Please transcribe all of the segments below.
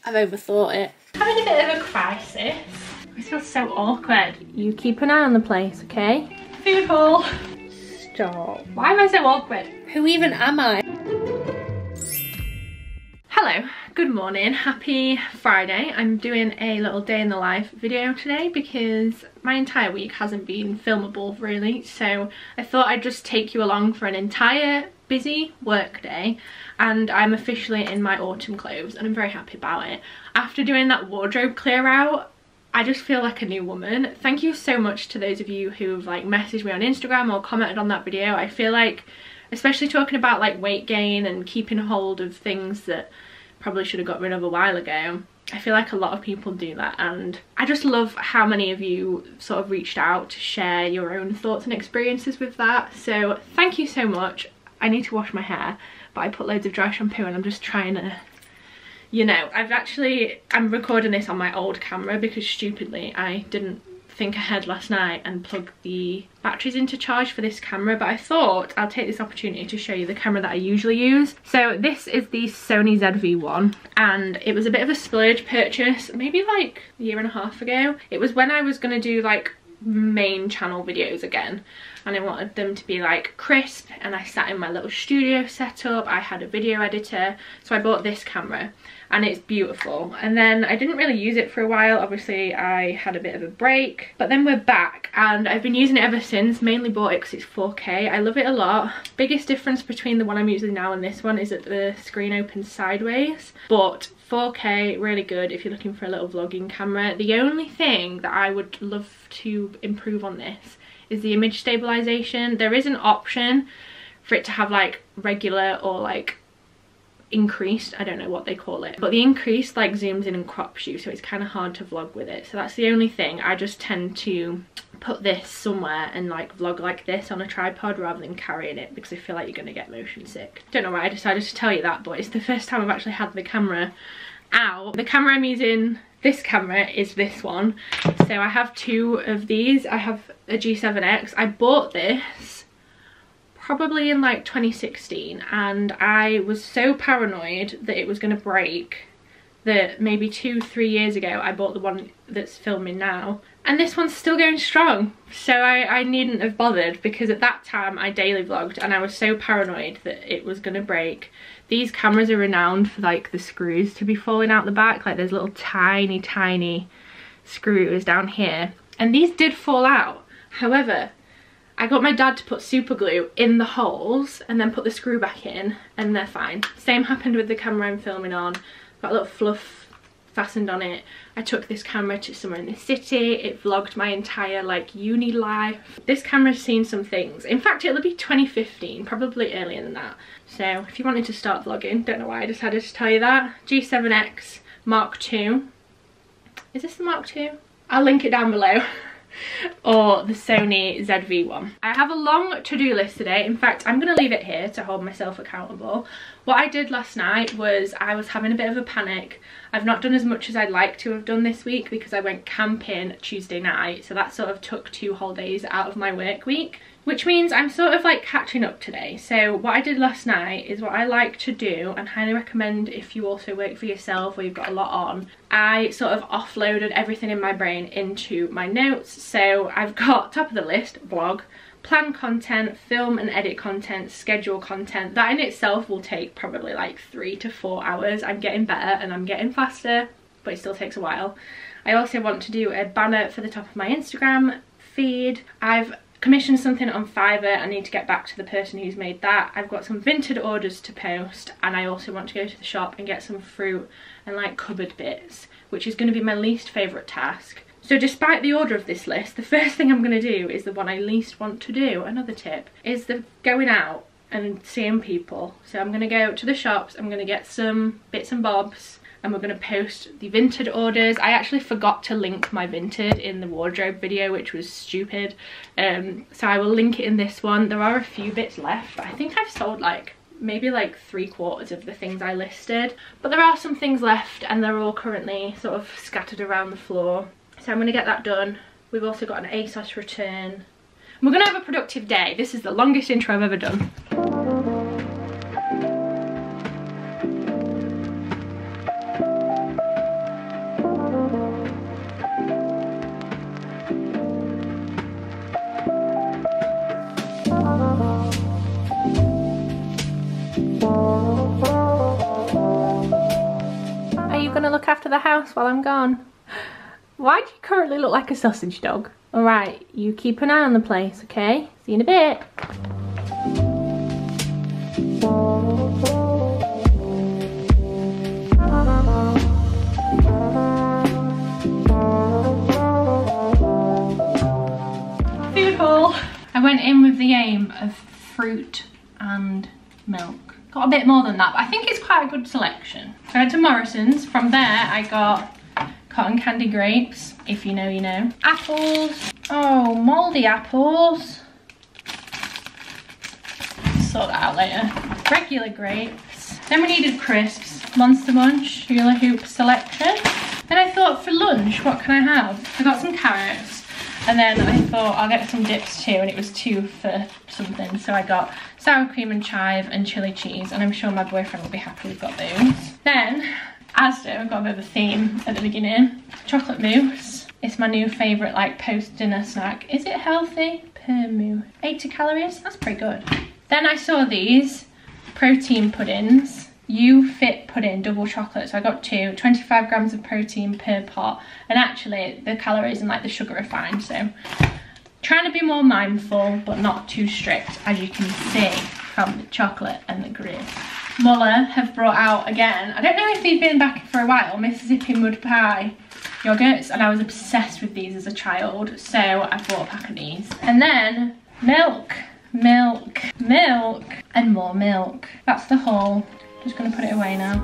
I've overthought it. Having a bit of a crisis. This feels so awkward. You keep an eye on the place, okay? Food haul. Stop. Why am I so awkward? Who even am I? Hello, good morning, happy Friday. I'm doing a little day in the life video today because my entire week hasn't been filmable really, so I thought I'd just take you along for an entire busy work day, and I'm officially in my autumn clothes and I'm very happy about it. After doing that wardrobe clear out, I just feel like a new woman. Thank you so much to those of you who've like messaged me on Instagram or commented on that video. I feel like, especially talking about like weight gain and keeping hold of things that probably should have got rid of a while ago, I feel like a lot of people do that, and I just love how many of you sort of reached out to share your own thoughts and experiences with that. So thank you so much. I need to wash my hair, but I put loads of dry shampoo and I'm just trying to, you know, I'm recording this on my old camera because stupidly I didn't think ahead last night and plug the batteries into charge for this camera, but I thought I'll take this opportunity to show you the camera that I usually use. So this is the Sony ZV-1 and it was a bit of a splurge purchase maybe like a year and a half ago. It was when I was going to do like main channel videos again and I wanted them to be like crisp, and I sat in my little studio setup, I had a video editor, so I bought this camera and it's beautiful. And then I didn't really use it for a while, obviously I had a bit of a break, but then we're back and I've been using it ever since. Mainly bought it because it's 4K. I love it a lot. Biggest difference between the one I'm using now and this one is that the screen opens sideways, but 4K, really good if you're looking for a little vlogging camera. The only thing that I would love to improve on this is the image stabilization. There is an option for it to have like regular or like increased, I don't know what they call it, but the increased like zooms in and crops you, so it's kind of hard to vlog with it. So that's the only thing. I just tend to put this somewhere and like vlog like this on a tripod rather than carrying it because I feel like you're gonna get motion sick. Don't know why I decided to tell you that, but it's the first time I've actually had the camera out. The camera I'm using, this camera, is this one. So I have two of these. I have a G7X. I bought this probably in like 2016 and I was so paranoid that it was going to break that maybe 2-3 years ago I bought the one that's filming now, and this one's still going strong. So I needn't have bothered because at that time I daily vlogged and I was so paranoid that it was going to break. These cameras are renowned for like the screws to be falling out the back, like there's little tiny screws down here, and these did fall out. However, I got my dad to put super glue in the holes and then put the screw back in and they're fine. Same happened with the camera I'm filming on. Got a little fluff fastened on it. I took this camera to somewhere in the city. It vlogged my entire like uni life. This camera's seen some things. In fact, it'll be 2015, probably earlier than that. So if you wanted to start vlogging, don't know why I decided to tell you that. G7X Mark II. Is this the Mark II? I'll link it down below. Or the Sony ZV-1. I have a long to-do list today. In fact, I'm going to leave it here to hold myself accountable. What I did last night was I was having a bit of a panic. I've not done as much as I'd like to have done this week because I went camping Tuesday night, so that sort of took 2 whole days out of my work week, which means I'm sort of like catching up today. So what I did last night is what I like to do and highly recommend if you also work for yourself or you've got a lot on. I sort of offloaded everything in my brain into my notes. So I've got top of the list, vlog, plan content, film and edit content, schedule content. That in itself will take probably like 3 to 4 hours. I'm getting better and I'm getting faster, but it still takes a while. I also want to do a banner for the top of my Instagram feed. I've commissioned something on Fiverr. I need to get back to the person who's made that. I've got some Vinted orders to post, and I also want to go to the shop and get some fruit and like cupboard bits, which is going to be my least favourite task. So despite the order of this list, the first thing I'm going to do is the one I least want to do. Another tip is the going out and seeing people. So I'm going to go to the shops, I'm going to get some bits and bobs, and we're going to post the Vinted orders. I actually forgot to link my Vinted in the wardrobe video, which was stupid. So I will link it in this one. There are a few bits left, but I think I've sold like maybe like 3/4 of the things I listed. But there are some things left and they're all currently sort of scattered around the floor. So I'm going to get that done. We've also got an ASOS return. We're going to have a productive day. This is the longest intro I've ever done. you gonna look after the house while I'm gone? Why do you currently look like a sausage dog? Alright, you keep an eye on the place, okay? See you in a bit. Food haul. I went in with the aim of fruit and milk. Got a bit more than that, but I think it's quite a good selection. So I went to Morrison's. From there I got cotton candy grapes, if you know, you know. Apples. Oh, mouldy apples. Sort that out later. Regular grapes. Then we needed crisps. Monster Munch, Hula Hoop selection. Then I thought, for lunch, what can I have? I got some carrots. And then I thought I'll get some dips too, and it was 2 for something. So I got sour cream and chive and chili cheese, and I'm sure my boyfriend will be happy we've got those. Then, Asda, I've got a bit of a theme at the beginning. Chocolate mousse. It's my new favourite, like, post-dinner snack. Is it healthy? Per mousse. 80 calories? That's pretty good. Then I saw these protein puddings. You Fit pudding, double chocolate. So I got 2, 25 grams of protein per pot. And actually, the calories and like the sugar are fine. So trying to be more mindful, but not too strict, as you can see from the chocolate and the grit. Muller have brought out again, I don't know if they've been back for a while, Mississippi Mud Pie yogurts. And I was obsessed with these as a child. So I bought a pack of these. And then milk, milk, milk, and more milk. That's the haul. Just gonna put it away now.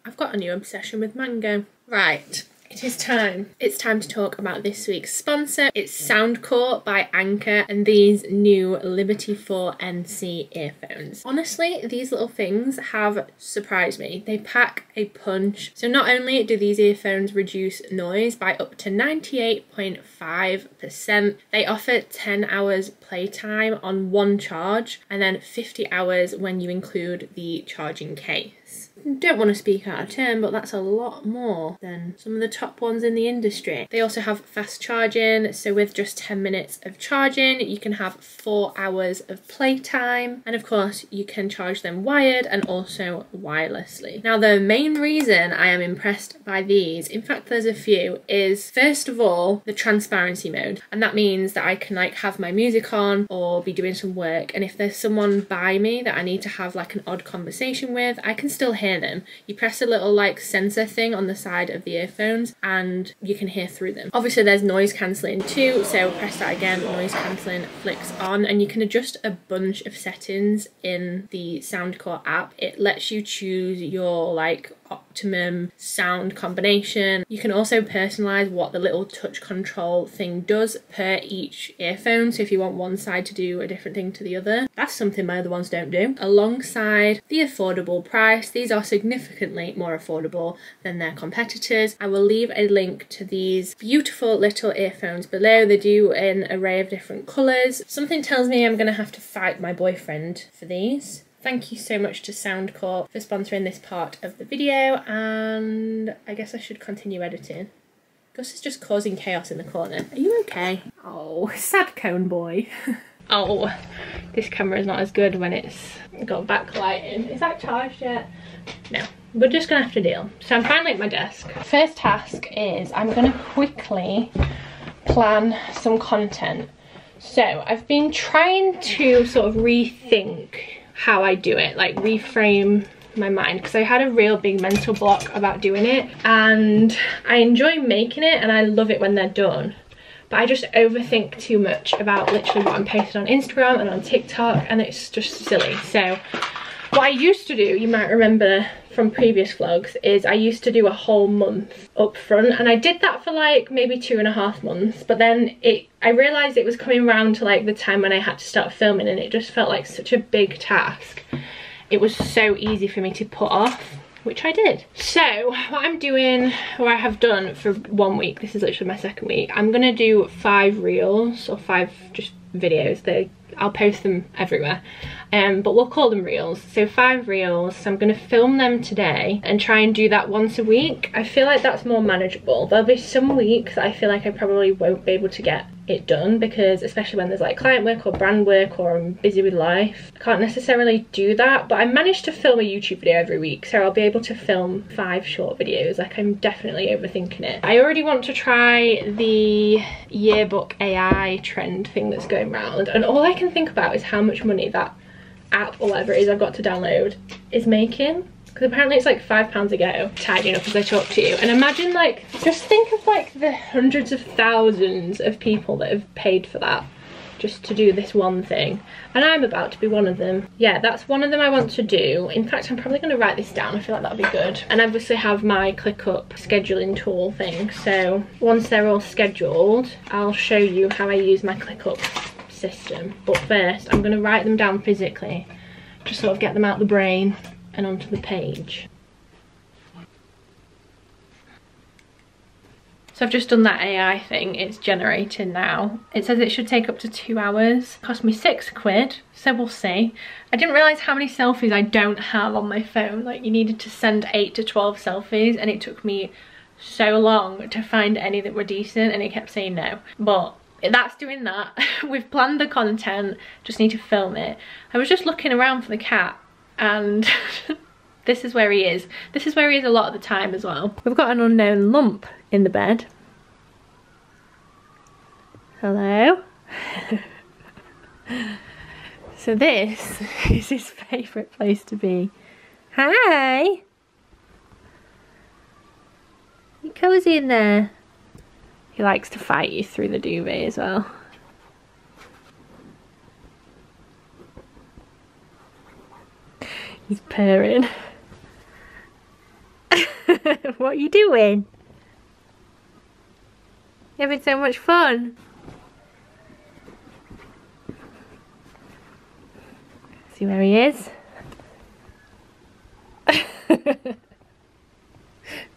I've got a new obsession with mango. Right, it is time. It's time to talk about this week's sponsor. It's Soundcore by Anchor and these new Liberty 4 NC earphones. Honestly, these little things have surprised me. They pack a punch. So not only do these earphones reduce noise by up to 98.5%, they offer 10 hours playtime on one charge and then 50 hours when you include the charging case. Don't want to speak out of turn, but that's a lot more than some of the top ones in the industry. They also have fast charging, so with just 10 minutes of charging, you can have 4 hours of playtime. And of course, you can charge them wired and also wirelessly. Now, the main reason I am impressed by these, in fact, there's a few, is first of all, the transparency mode. And that means that I can like have my music on or be doing some work. And if there's someone by me that I need to have like an odd conversation with, I can still hear them. You press a little like sensor thing on the side of the earphones and you can hear through them. Obviously there's noise cancelling too, so press that again, noise cancelling flicks on, and you can adjust a bunch of settings in the Soundcore app. It lets you choose your like optimum sound combination. You can also personalize what the little touch control thing does per each earphone, so if you want one side to do a different thing to the other. That's something my other ones don't do. Alongside the affordable price, these are significantly more affordable than their competitors. I will leave a link to these beautiful little earphones below. They do an array of different colours. Something tells me I'm going to have to fight my boyfriend for these. Thank you so much to Soundcore for sponsoring this part of the video, and I guess I should continue editing. Gus is just causing chaos in the corner. Are you okay? Oh, sad cone boy. Oh, this camera is not as good when it's got backlighting. Is that charged yet? No, we're just gonna have to deal. So I'm finally at my desk. First task is I'm gonna quickly plan some content. So I've been trying to sort of rethink how I do it, like reframe my mind, because I had a real big mental block about doing it, and I enjoy making it and I love it when they're done, but I just overthink too much about literally what I'm posting on Instagram and on TikTok, and it's just silly. So what I used to do, you might remember from previous vlogs, is I used to do a whole month up front, and I did that for like maybe 2.5 months, but then I realised it was coming around to like the time when I had to start filming, and it just felt like such a big task. it was so easy for me to put off, which I did. So what I'm doing, or I have done for 1 week, this is literally my 2nd week, I'm gonna do 5 reels or 5 just videos. I'll post them everywhere, but we'll call them reels. So 5 reels, so I'm gonna film them today and try and do that once a week. I feel like that's more manageable. There'll be some weeks I feel like I probably won't be able to get it done, because especially when there's like client work or brand work or I'm busy with life, I can't necessarily do that. But I managed to film a YouTube video every week, so I'll be able to film 5 short videos. Like, I'm definitely overthinking it. I already want to try the yearbook AI trend thing that's going around, and all I can think about is how much money that app or whatever it is I've got to download is making. Because apparently it's like £5 a go, tidying up as I talk to you. And imagine, like, just think of like the hundreds of thousands of people that have paid for that just to do this one thing. And I'm about to be one of them. Yeah, that's one of them I want to do. In fact, I'm probably going to write this down. I feel like that'll be good. And I obviously have my ClickUp scheduling tool thing. So once they're all scheduled, I'll show you how I use my ClickUp system. But first, I'm going to write them down physically. Just sort of get them out the brain and onto the page. So I've just done that AI thing, it's generating now. It says it should take up to 2 hours. Cost me £6, so we'll see. I didn't realise how many selfies I don't have on my phone. Like, you needed to send 8 to 12 selfies, and it took me so long to find any that were decent, and it kept saying no. But that's doing that. We've planned the content, just need to film it. I was just looking around for the cat, and this is where he is. This is where he is a lot of the time as well. We've got an unknown lump in the bed. Hello. So this is his favourite place to be. Hi. You cozy in there? He likes to fight you through the duvet as well. He's purring. What are you doing? You're having so much fun. See where he is?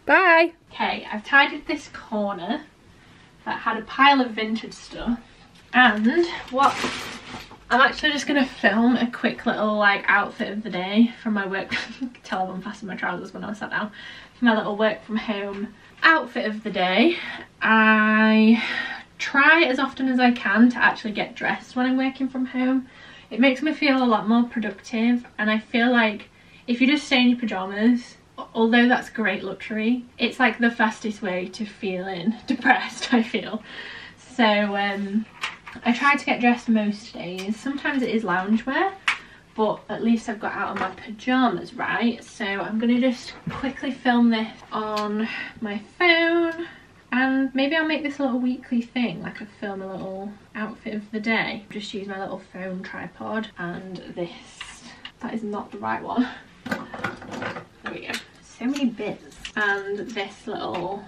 Bye. Okay, I've tidied this corner that had a pile of vintage stuff, and what I'm actually just gonna film a quick little like outfit of the day from my work. You can tell I've unfastened my trousers when I sat down. For my little work from home outfit of the day. I try as often as I can to actually get dressed when I'm working from home. It makes me feel a lot more productive, and I feel like if you just stay in your pyjamas, although that's great luxury, it's like the fastest way to feeling depressed, I feel. So I try to get dressed most days. Sometimes it is loungewear, but at least I've got out of my pyjamas, right? So I'm gonna just quickly film this on my phone, and maybe I'll make this a little weekly thing, like I film a little outfit of the day. Just use my little phone tripod and this. That is not the right one. There we go. So many bits. And this little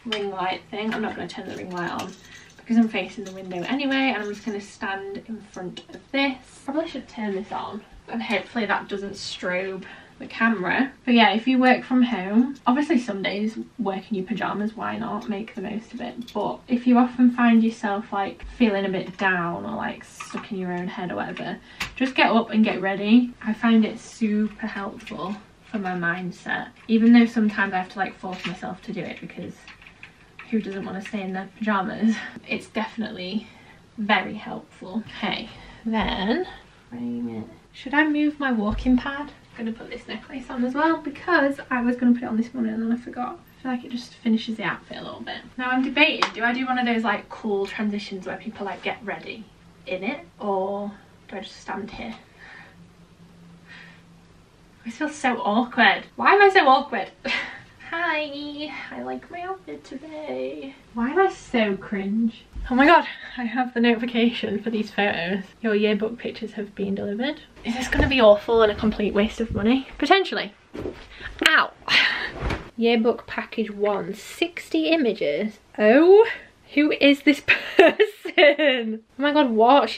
ring light thing. I'm not going to turn the ring light on because I'm facing the window anyway, and I'm just going to stand in front of this. Probably should turn this on, and hopefully that doesn't strobe the camera. But yeah, if you work from home, obviously some days work in your pyjamas, why not? Make the most of it. But if you often find yourself like feeling a bit down or like stuck in your own head or whatever, just get up and get ready. I find it super helpful for my mindset, even though sometimes I have to like force myself to do it, because who doesn't want to stay in their pyjamas? It's definitely very helpful. Okay, then frame it. Should I move my walking pad? I'm gonna put this necklace on as well, because I was gonna put it on this morning and then I forgot. I feel like it just finishes the outfit a little bit. Now I'm debating, do I do one of those like cool transitions where people like get ready in it, or do I just stand here? I feel so awkward. Why am I so awkward? Hi, I like my outfit today. Why am I so cringe? Oh my god, I have the notification for these photos. Your yearbook pictures have been delivered. Is this going to be awful and a complete waste of money? Potentially. Ow. Yearbook package 1, 60 images. Oh, who is this person? Oh my god, what?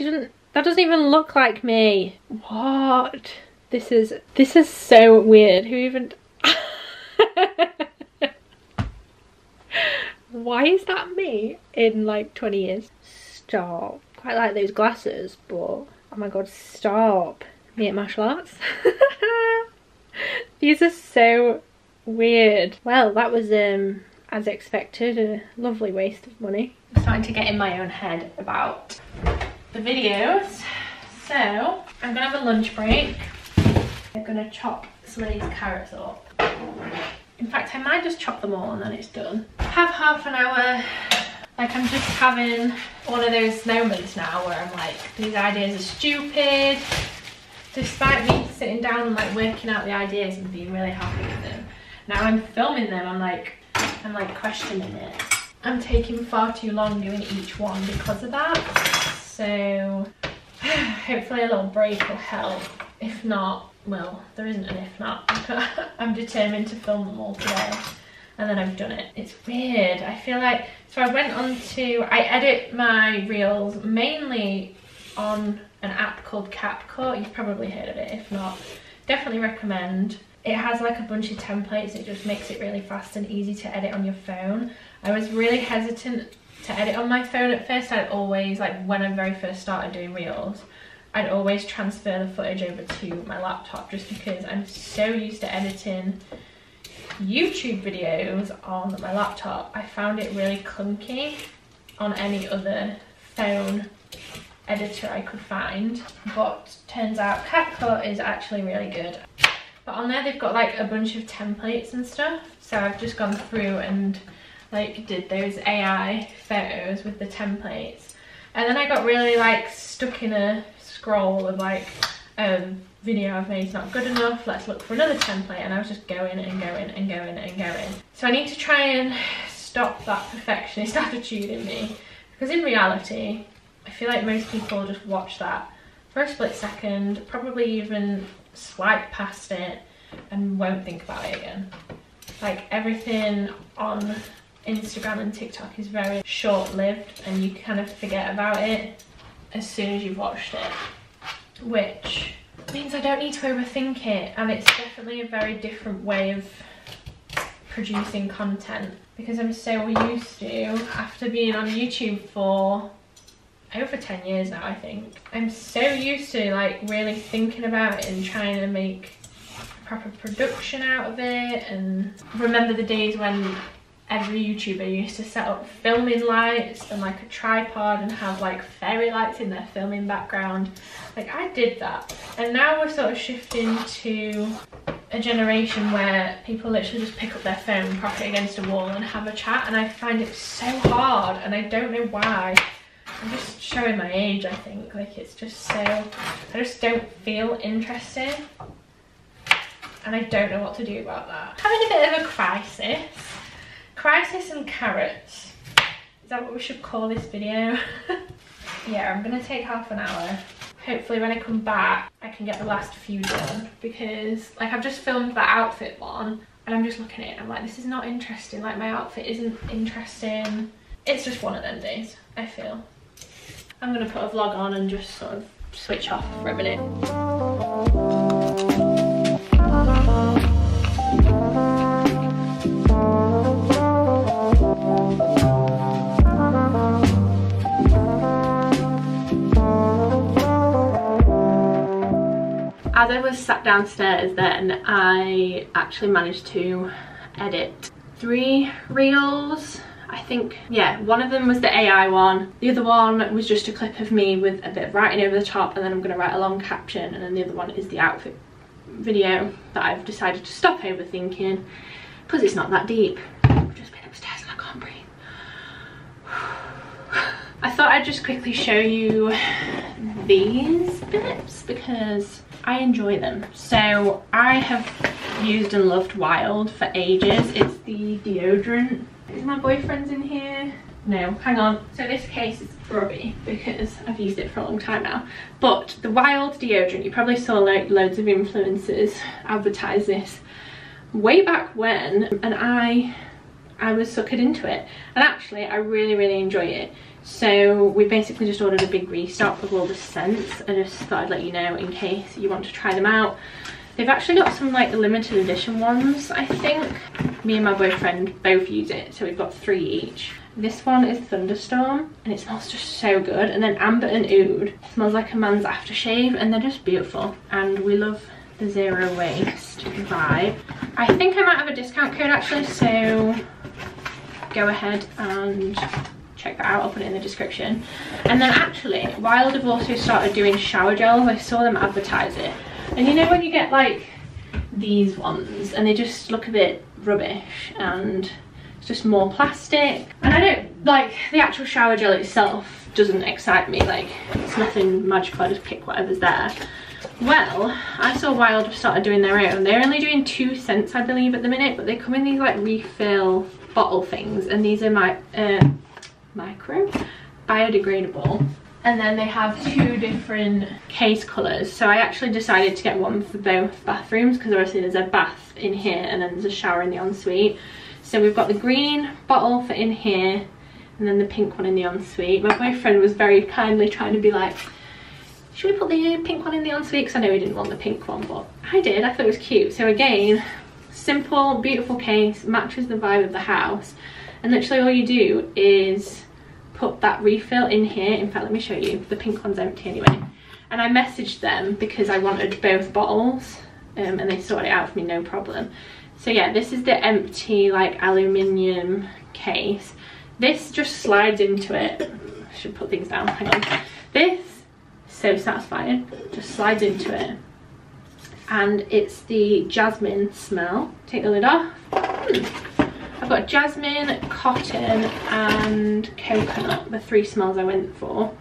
That doesn't even look like me. What? This is so weird. Who even... Why is that me in like 20 years? Stop. Quite like those glasses, but oh my god, stop. Me at martial arts. These are so weird. Well, that was as expected, a lovely waste of money. I'm starting to get in my own head about the videos. So I'm gonna have a lunch break. I'm gonna chop some of these carrots up. In fact, I might just chop them all and then it's done. Have half an hour. Like, I'm just having one of those moments now where I'm like, these ideas are stupid. Despite me sitting down and like working out the ideas and being really happy with them. Now I'm filming them, I'm like questioning it. I'm taking far too long doing each one because of that. So hopefully a little break will help. If not, well, there isn't an if not. I'm determined to film them all today. And then I've done it. It's weird. I feel like, so I edit my reels mainly on an app called CapCut. You've probably heard of it. If not, definitely recommend. It has like a bunch of templates. It just makes it really fast and easy to edit on your phone. I was really hesitant to edit on my phone at first. I'd always, like when I very first started doing reels, I'd always transfer the footage over to my laptop just because I'm so used to editing YouTube videos on my laptop. I found it really clunky on any other phone editor I could find, but turns out CapCut is actually really good. But on there they've got like a bunch of templates and stuff, so I've just gone through and like did those AI photos with the templates, and then I got really like stuck in a scroll of like video I've made is not good enough, let's look for another template, and I was just going and going and going and going. So I need to try and stop that perfectionist attitude in me, because in reality I feel like most people just watch that for a split second, probably even swipe past it and won't think about it again. Like everything on Instagram and TikTok is very short-lived and you kind of forget about it as soon as you've watched it, which means I don't need to overthink it, and it's definitely a very different way of producing content, because I'm so used to, after being on YouTube for over 10 years now, I think, I'm so used to like really thinking about it and trying to make a proper production out of it. And remember the days when every YouTuber used to set up filming lights and like a tripod and have like fairy lights in their filming background. Like I did that, and now we're sort of shifting to a generation where people literally just pick up their phone, prop it against a wall and have a chat, and I find it so hard, and I don't know why. I'm just showing my age, I think. Like it's just so, I just don't feel interested, and I don't know what to do about that. Having a bit of a crisis. Crisis and carrots. Is that what we should call this video? Yeah, I'm gonna take half an hour. Hopefully when I come back, I can get the last few done, because like I've just filmed that outfit one and I'm just looking at it and I'm like, this is not interesting. Like my outfit isn't interesting. It's just one of them days, I feel. I'm gonna put a vlog on and just sort of switch off for a minute. As I was sat downstairs then, I actually managed to edit 3 reels. I think, yeah, one of them was the AI one. The other one was just a clip of me with a bit of writing over the top, and then I'm going to write a long caption, and then the other one is the outfit video that I've decided to stop overthinking because it's not that deep. I've just been upstairs and I can't breathe. I thought I'd just quickly show you these bits because I enjoy them. So I have used and loved Wild for ages. It's the deodorant. Is my boyfriend's in here? No, hang on. So this case is grubby because I've used it for a long time now. But the Wild deodorant, you probably saw like loads of influencers advertise this way back when, and I was suckered into it. And actually I really enjoy it. So we basically just ordered a big restock of all the scents. I just thought I'd let you know in case you want to try them out. They've actually got some like limited edition ones, I think. Me and my boyfriend both use it, so we've got 3 each. This one is Thunderstorm, and it smells just so good. And then Amber and Oud smells like a man's aftershave, and they're just beautiful. And we love the zero waste vibe. I think I might have a discount code actually, so go ahead and check that out. I'll put it in the description. And then actually, Wild have also started doing shower gels. I saw them advertise it. And you know when you get like these ones and they just look a bit rubbish and it's just more plastic, and I don't like the actual shower gel itself, doesn't excite me, like it's nothing magical, I just pick whatever's there. Well, I saw Wild have started doing their own. They're only doing 2 cents I believe at the minute, but they come in these like refill bottle things, and these are my micro biodegradable. And then they have 2 different case colours, so I actually decided to get one for both bathrooms, because obviously there's a bath in here and then there's a shower in the ensuite. So we've got the green bottle for in here and then the pink one in the ensuite. My boyfriend was very kindly trying to be like, should we put the pink one in the ensuite, because I know he didn't want the pink one, but I did. I thought it was cute. So again, simple, beautiful case, matches the vibe of the house, and literally all you do is put that refill in here. In fact, let me show you. The pink one's empty anyway. And I messaged them because I wanted both bottles, and they sorted it out for me, no problem. So yeah, this is the empty like aluminium case. This just slides into it. I should put things down, hang on. This, so satisfying, just slides into it. And it's the jasmine smell. Take the lid off. I've got jasmine, cotton and coconut, the 3 smells I went for.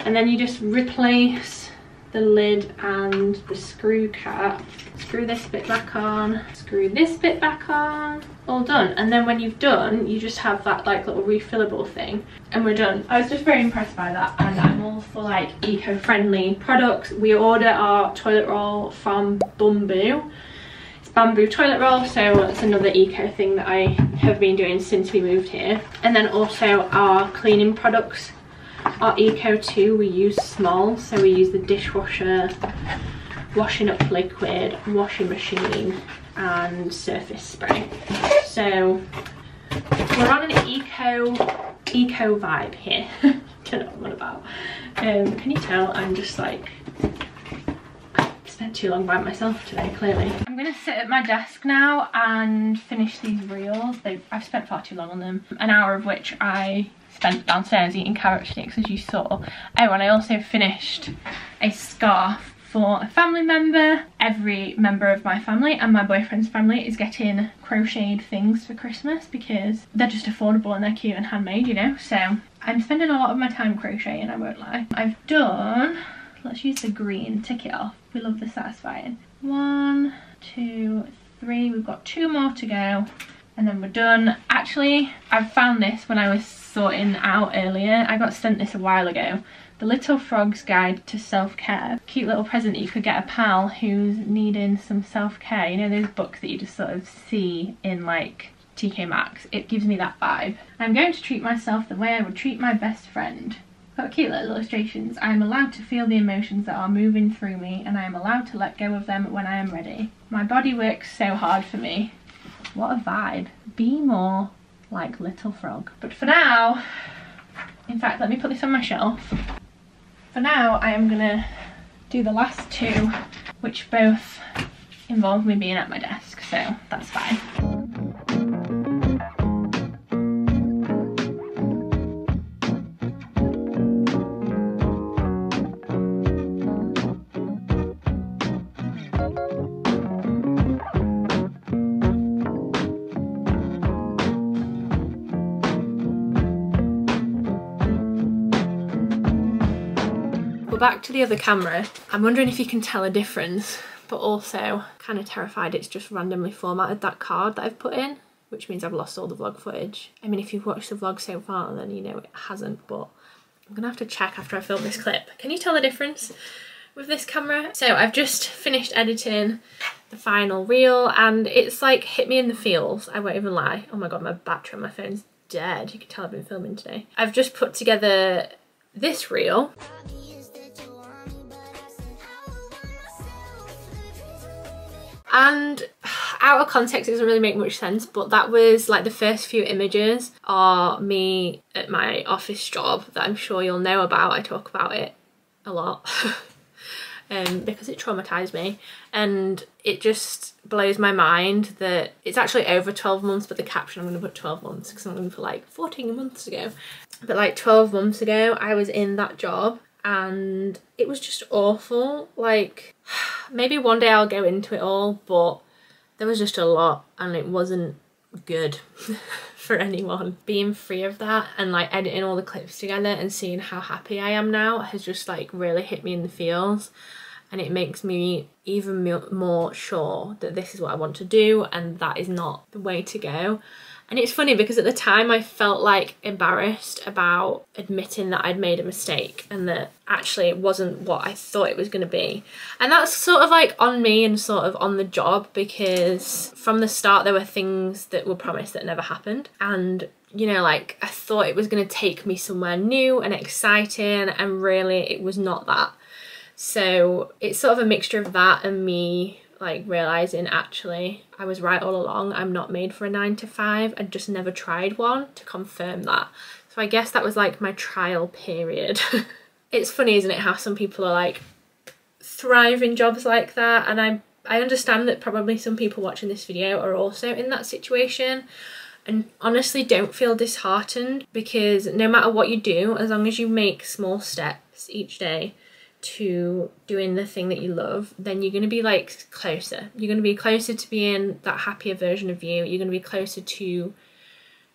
And then you just replace the lid and the screw cap. Screw this bit back on, screw this bit back on, all done. And then when you've done, you just have that like little refillable thing and we're done. I was just very impressed by that, and I'm all for like eco-friendly products. We order our toilet roll from Bamboo. Bamboo toilet roll, so it's another eco thing that I have been doing since we moved here. And then also our cleaning products are eco too. We use small, so we use the dishwasher, washing up liquid, washing machine and surface spray. So we're on an eco vibe here. Don't know what I'm on about. Can you tell I'm just like spent too long by myself today, clearly. I'm gonna sit at my desk now and finish these reels. I've spent far too long on them, an hour of which I spent downstairs eating carrot sticks, as you saw. Oh, and I also finished a scarf for a family member. Every member of my family and my boyfriend's family is getting crocheted things for Christmas because they're just affordable and they're cute and handmade, you know. So I'm spending a lot of my time crocheting, I won't lie. I've done, let's use the green, tick it off. We love the satisfying. 1, 2, 3, we've got 2 more to go and then we're done. Actually, I found this when I was sorting out earlier. I got sent this a while ago. The Little Frog's Guide to Self-Care. Cute little present you could get a pal who's needing some self-care. You know those books that you just sort of see in like TK Maxx? It gives me that vibe. I'm going to treat myself the way I would treat my best friend. Got cute little illustrations. I am allowed to feel the emotions that are moving through me, and I am allowed to let go of them when I am ready. My body works so hard for me. What a vibe. Be more like Little Frog. But for now, in fact, let me put this on my shelf. For now, I am gonna do the last 2, which both involve me being at my desk, so that's fine. Back to the other camera. I'm wondering if you can tell a difference, but also kind of terrified it's just randomly formatted that card that I've put in, which means I've lost all the vlog footage. I mean, if you've watched the vlog so far, then you know it hasn't, but I'm gonna have to check after I film this clip. Can you tell the difference with this camera? So I've just finished editing the final reel and it's like hit me in the feels, I won't even lie. Oh my god, my battery on my phone's dead. You can tell I've been filming today. I've just put together this reel. And out of context, it doesn't really make much sense, but that was like the first few images are me at my office job that I'm sure you'll know about. I talk about it a lot because it traumatized me, and it just blows my mind that it's actually over 12 months, but the caption I'm going to put 12 months because I'm going to put like 14 months ago. But like 12 months ago, I was in that job and it was just awful. Like, maybe one day I'll go into it all, but there was just a lot and it wasn't good for anyone. Being free of that and like editing all the clips together and seeing how happy I am now has just like really hit me in the feels, and it makes me even more sure that this is what I want to do and that is not the way to go. And it's funny because at the time I felt like embarrassed about admitting that I'd made a mistake and that actually it wasn't what I thought it was going to be. And that's sort of like on me and sort of on the job, because from the start there were things that were promised that never happened. And you know, like I thought it was going to take me somewhere new and exciting, and really it was not that. So it's sort of a mixture of that and me like realising actually I was right all along. I'm not made for a 9-to-5. I just never tried one to confirm that. So I guess that was like my trial period. It's funny, isn't it, how some people are like thrive in jobs like that, and I understand that probably some people watching this video are also in that situation. And honestly, don't feel disheartened, because no matter what you do, as long as you make small steps each day to doing the thing that you love, then you're going to be like closer. You're going to be closer to being that happier version of you. You're going to be closer to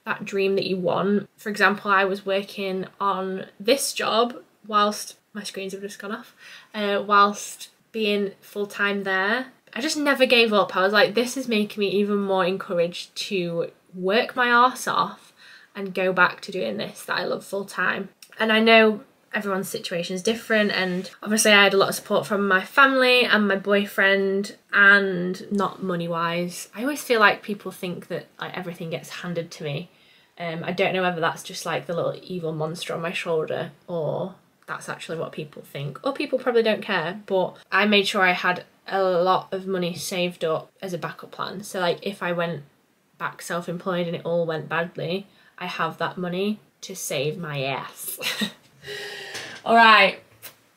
that dream that you want. For example, I was working on this job whilst my screens have just gone off, whilst being full-time there. I just never gave up. I was like, this is making me even more encouraged to work my arse off and go back to doing this that I love full-time. And I know everyone's situation is different, and obviously I had a lot of support from my family and my boyfriend, and not money wise. I always feel like people think that like everything gets handed to me. I don't know whether that's just like the little evil monster on my shoulder, or that's actually what people think, or people probably don't care. But I made sure I had a lot of money saved up as a backup plan, so like if I went back self-employed and it all went badly, I have that money to save my ass. Alright,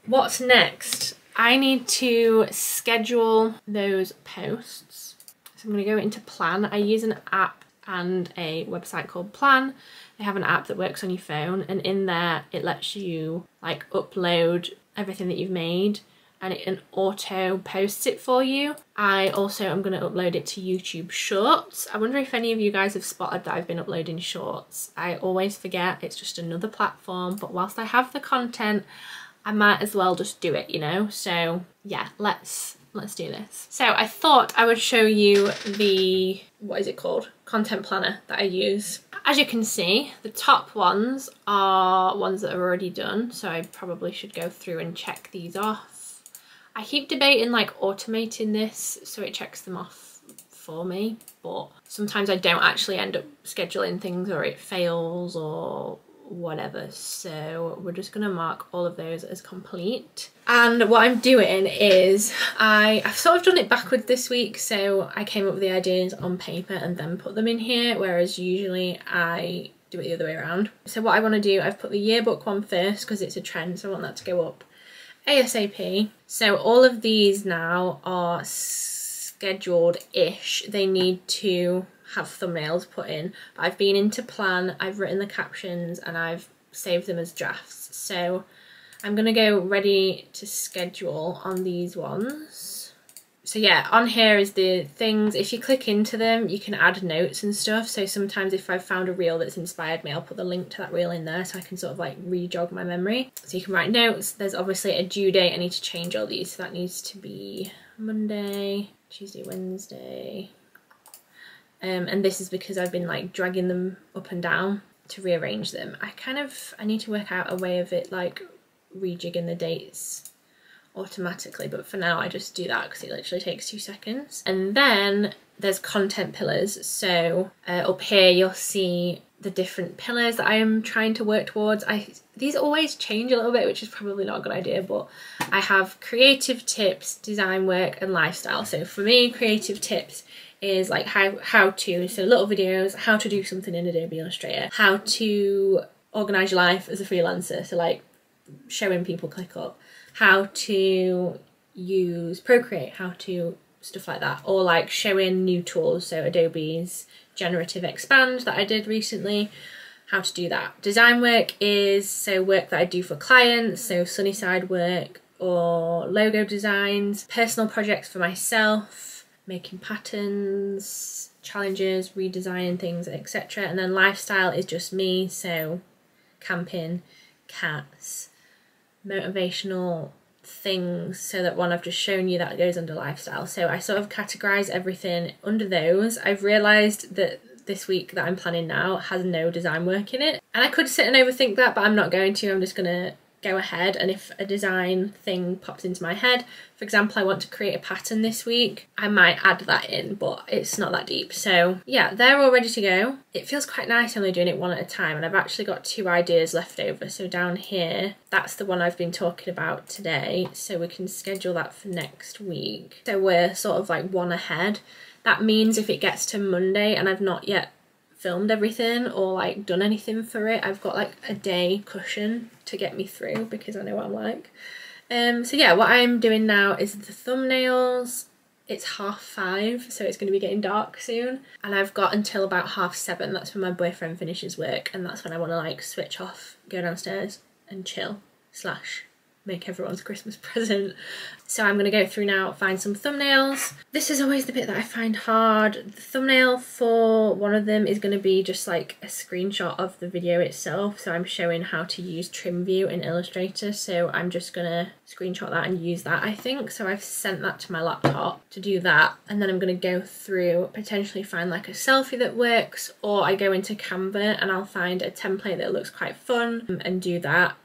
what's next? I need to schedule those posts. So I'm going to go into Plan. I use an app and a website called Plan. They have an app that works on your phone, and in there it lets you like upload everything that you've made, and it auto posts it for you. I also am going to upload it to YouTube Shorts. I wonder if any of you guys have spotted that I've been uploading shorts. I always forget, it's just another platform, but whilst I have the content, I might as well just do it, you know? So yeah, let's do this. So I thought I would show you the, what is it called? Content planner that I use. As you can see, the top ones are ones that are already done, so I probably should go through and check these off. I keep debating like automating this so it checks them off for me, but sometimes I don't actually end up scheduling things, or it fails or whatever. So we're just gonna mark all of those as complete. And what I'm doing is I've sort of done it backwards this week, so I came up with the ideas on paper and then put them in here, whereas usually I do it the other way around. So what I want to do, I've put the yearbook one first because it's a trend, so I want that to go up ASAP. So all of these now are scheduled-ish. They need to have thumbnails put in. But I've been into Plan, I've written the captions, and I've saved them as drafts. So I'm gonna go ready to schedule on these ones. So yeah, on here is the things. If you click into them, you can add notes and stuff. So sometimes if I've found a reel that's inspired me, I'll put the link to that reel in there so I can sort of like re-jog my memory. So you can write notes. There's obviously a due date. I need to change all these. So that needs to be Monday, Tuesday, Wednesday. And this is because I've been like dragging them up and down to rearrange them. I need to work out a way of it like rejigging the dates automatically, but for now I just do that because it literally takes 2 seconds. And then there's content pillars. So up here you'll see the different pillars that I am trying to work towards. These always change a little bit, which is probably not a good idea, but I have creative tips, design work and lifestyle. So for me, creative tips is like how to, so little videos, how to do something in Adobe Illustrator, how to organize your life as a freelancer, so like showing people ClickUp, how to use Procreate, how to stuff like that, or like showing new tools, so Adobe's Generative Expand that I did recently, how to do that. Design work is so work that I do for clients, so Sunnyside work or logo designs, personal projects for myself, making patterns, challenges, redesigning things, etc. And then lifestyle is just me, so camping, cats, motivational things. So that one I've just shown you, that goes under lifestyle. So I sort of categorize everything under those. I've realized that this week that I'm planning now has no design work in it, and I could sit and overthink that, but I'm not going to. I'm just gonna go ahead, and if a design thing pops into my head, for example, I want to create a pattern this week, I might add that in, but it's not that deep. So yeah, they're all ready to go. It feels quite nice only doing it one at a time, and I've actually got 2 ideas left over. So down here, that's the one I've been talking about today, so we can schedule that for next week. So we're sort of like one ahead. That means if it gets to Monday and I've not yet filmed everything or like done anything for it, I've got like a day cushion to get me through, because I know what I'm like. So yeah, what I'm doing now is the thumbnails. It's 5:30, so it's going to be getting dark soon, and I've got until about 7:30. That's when my boyfriend finishes work, and that's when I want to like switch off, go downstairs and chill slash make everyone's Christmas present. So I'm going to go through now, find some thumbnails. This is always the bit that I find hard. The thumbnail for one of them is going to be just like a screenshot of the video itself. So I'm showing how to use trim view in Illustrator. So I'm just going to screenshot that and use that, I think. So I've sent that to my laptop to do that. And then I'm going to go through, potentially find like a selfie that works, or I go into Canva and I'll find a template that looks quite fun and do that.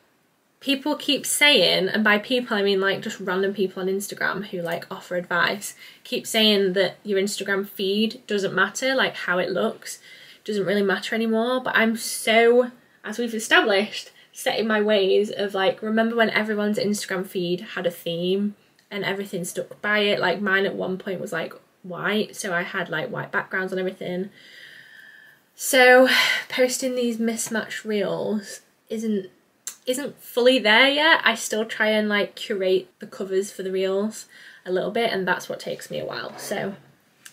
People keep saying, and by people I mean like just random people on Instagram who like offer advice, keep saying that your Instagram feed doesn't matter, like how it looks doesn't really matter anymore. But I'm so, as we've established, set in my ways of like, remember when everyone's Instagram feed had a theme and everything stuck by it? Like mine at one point was like white, so I had like white backgrounds on everything. So posting these mismatched reels isn't fully there yet. I still try and like curate the covers for the reels a little bit, and that's what takes me a while. So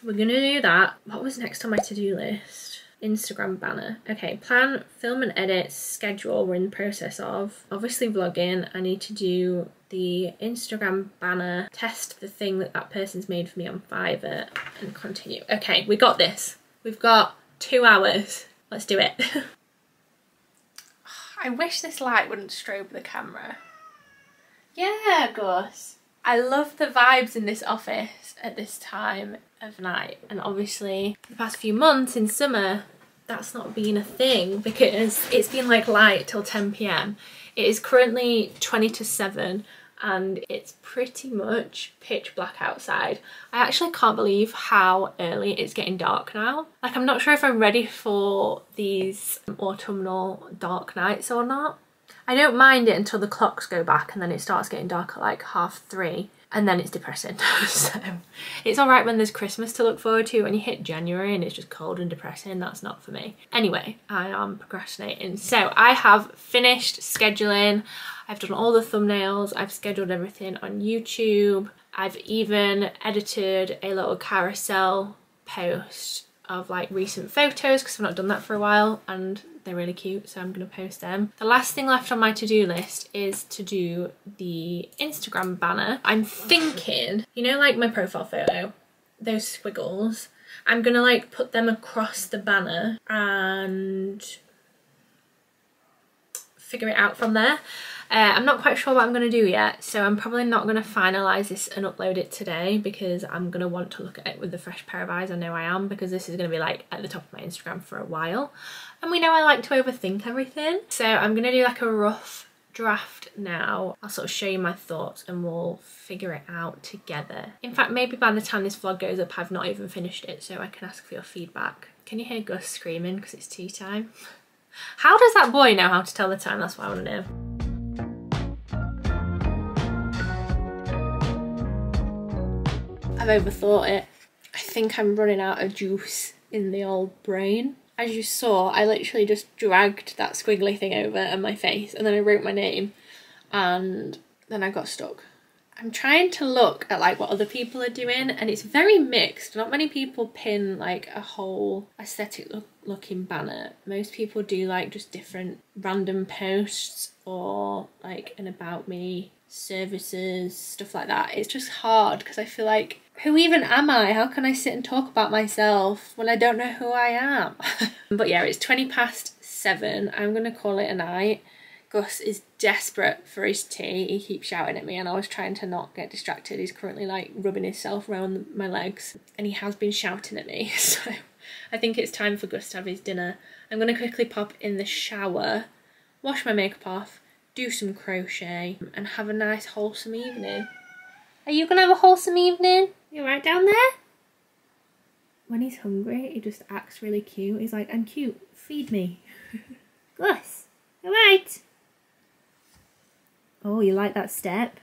we're gonna do that. What was next on my to-do list? Instagram banner. Okay, plan, film and edit, schedule, we're in the process of. Obviously vlogging, I need to do the Instagram banner, test the thing that person's made for me on Fiverr, and continue. Okay, we got this. We've got 2 hours. Let's do it. I wish this light wouldn't strobe the camera. Yeah, Gus. I love the vibes in this office at this time of night. And obviously, the past few months in summer, that's not been a thing because it's been like light till 10 p.m. It is currently 20 to 7 and it's pretty much pitch black outside. I actually can't believe how early it's getting dark now. Like, I'm not sure if I'm ready for these autumnal dark nights or not. I don't mind it until the clocks go back and then it starts getting dark at like 3:30 and then it's depressing. So it's all right when there's Christmas to look forward to. When you hit January and it's just cold and depressing, that's not for me. Anyway, I am procrastinating. So I have finished scheduling. I've done all the thumbnails, I've scheduled everything on YouTube. I've even edited a little carousel post of like recent photos because I've not done that for a while and they're really cute, so I'm going to post them. The last thing left on my to-do list is to do the Instagram banner. I'm thinking, you know, like my profile photo, those squiggles, I'm going to like put them across the banner and figure it out from there. I'm not quite sure what I'm going to do yet, so I'm probably not going to finalise this and upload it today because I'm going to want to look at it with a fresh pair of eyes. I know I am, because this is going to be like at the top of my Instagram for a while. And we know I like to overthink everything. So I'm going to do like a rough draft now. I'll sort of show you my thoughts and we'll figure it out together. In fact, maybe by the time this vlog goes up, I've not even finished it, so I can ask for your feedback. Can you hear Gus screaming because it's tea time? How does that boy know how to tell the time? That's what I want to know. I've overthought it. I think I'm running out of juice in the old brain. As you saw, I literally just dragged that squiggly thing over on my face and then I wrote my name and then I got stuck. I'm trying to look at like what other people are doing and it's very mixed. Not many people pin like a whole aesthetic looking banner. Most people do like just different random posts or like an about me, services, stuff like that. It's just hard because I feel like, who even am I? How can I sit and talk about myself when I don't know who I am? But yeah, it's 7:20. I'm gonna call it a night. Gus is desperate for his tea. He keeps shouting at me and I was trying to not get distracted. He's currently like rubbing himself around my legs and he has been shouting at me. So I think it's time for Gus to have his dinner. I'm gonna quickly pop in the shower, wash my makeup off, do some crochet and have a nice wholesome evening. Are you gonna have a wholesome evening? You right down there? When he's hungry, he just acts really cute. He's like, I'm cute, feed me. Gus, all right. Oh, you like that step?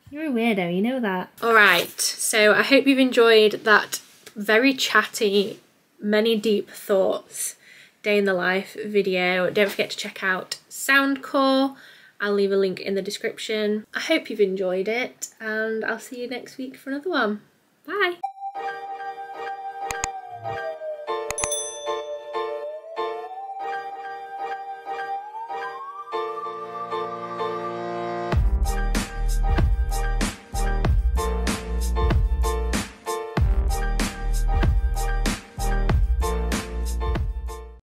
You're a weirdo, you know that. All right, so I hope you've enjoyed that very chatty, many deep thoughts day in the life video. Don't forget to check out Soundcore. I'll leave a link in the description. I hope you've enjoyed it and I'll see you next week for another one. Bye.